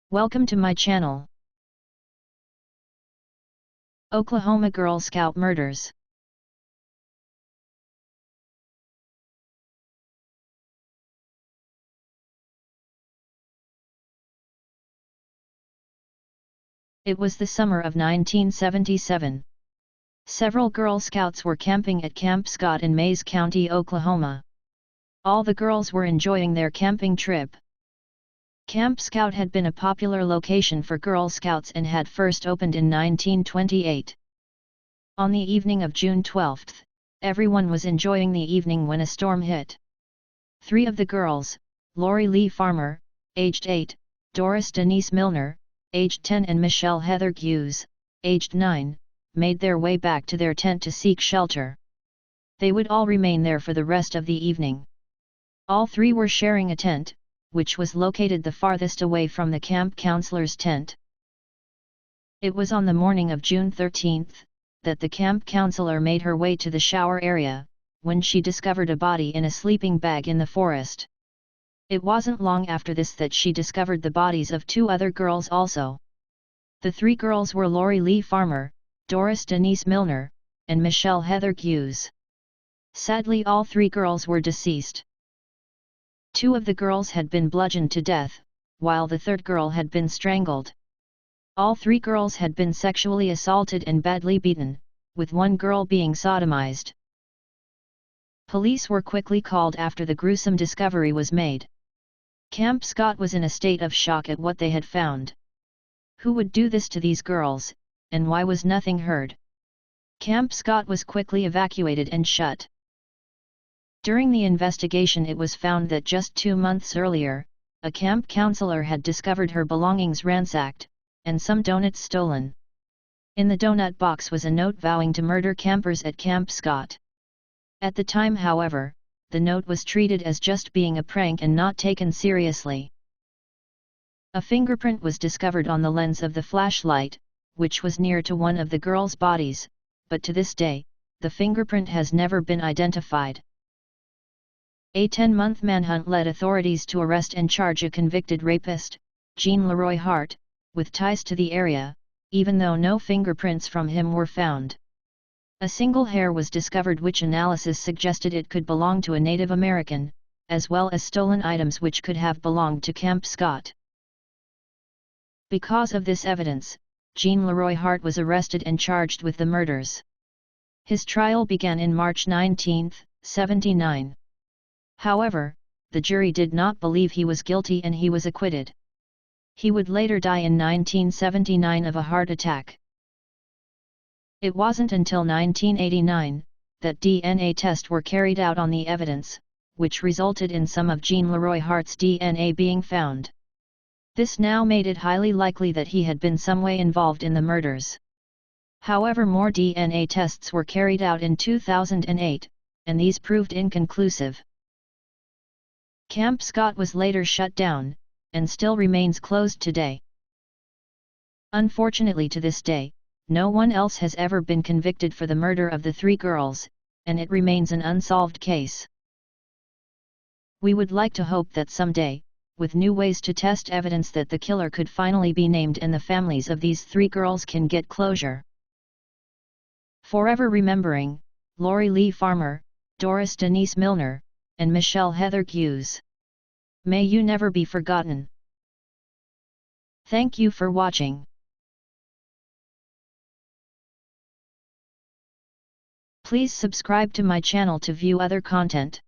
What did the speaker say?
Welcome to my channel. Oklahoma Girl Scout murders. It was the summer of 1977. Several Girl Scouts were camping at Camp Scott in Mayes County, Oklahoma. All the girls were enjoying their camping trip. Camp Scout had been a popular location for Girl Scouts and had first opened in 1928. On the evening of June 12, everyone was enjoying the evening when a storm hit. 3 of the girls, Lori Lee Farmer, aged 8, Doris Denise Milner, aged 10 and Michelle Heather Hughes, aged 9, made their way back to their tent to seek shelter. They would all remain there for the rest of the evening. All 3 were sharing a tent, which was located the farthest away from the camp counselor's tent. It was on the morning of June 13 that the camp counselor made her way to the shower area, when she discovered a body in a sleeping bag in the forest. It wasn't long after this that she discovered the bodies of 2 other girls also. The 3 girls were Lori Lee Farmer, Doris Denise Milner, and Michelle Heather Hughes. Sadly, all 3 girls were deceased. 2 of the girls had been bludgeoned to death, while the 3rd girl had been strangled. All 3 girls had been sexually assaulted and badly beaten, with 1 girl being sodomized. Police were quickly called after the gruesome discovery was made. Camp Scott was in a state of shock at what they had found. Who would do this to these girls, and why was nothing heard? Camp Scott was quickly evacuated and shut. During the investigation, it was found that just 2 months earlier, a camp counselor had discovered her belongings ransacked, and some donuts stolen. In the donut box was a note vowing to murder campers at Camp Scott. At the time, however, the note was treated as just being a prank and not taken seriously. A fingerprint was discovered on the lens of the flashlight, which was near to one of the girls' bodies, but to this day, the fingerprint has never been identified. A 10-month manhunt led authorities to arrest and charge a convicted rapist, Jean Leroy Hart, with ties to the area, even though no fingerprints from him were found. A single hair was discovered, which analysis suggested it could belong to a Native American, as well as stolen items which could have belonged to Camp Scott. Because of this evidence, Jean Leroy Hart was arrested and charged with the murders. His trial began in March 1979. However, the jury did not believe he was guilty and he was acquitted. He would later die in 1979 of a heart attack. It wasn't until 1989 that DNA tests were carried out on the evidence, which resulted in some of Jean Leroy Hart's DNA being found. This now made it highly likely that he had been some way involved in the murders. However, more DNA tests were carried out in 2008, and these proved inconclusive. Camp Scott was later shut down, and still remains closed today. Unfortunately, to this day, no one else has ever been convicted for the murder of the 3 girls, and it remains an unsolved case. We would like to hope that someday, with new ways to test evidence, that the killer could finally be named and the families of these 3 girls can get closure. Forever remembering, Lori Lee Farmer, Doris Denise Milner, and Michelle Heather Hughes. May you never be forgotten. Thank you for watching. Please subscribe to my channel to view other content.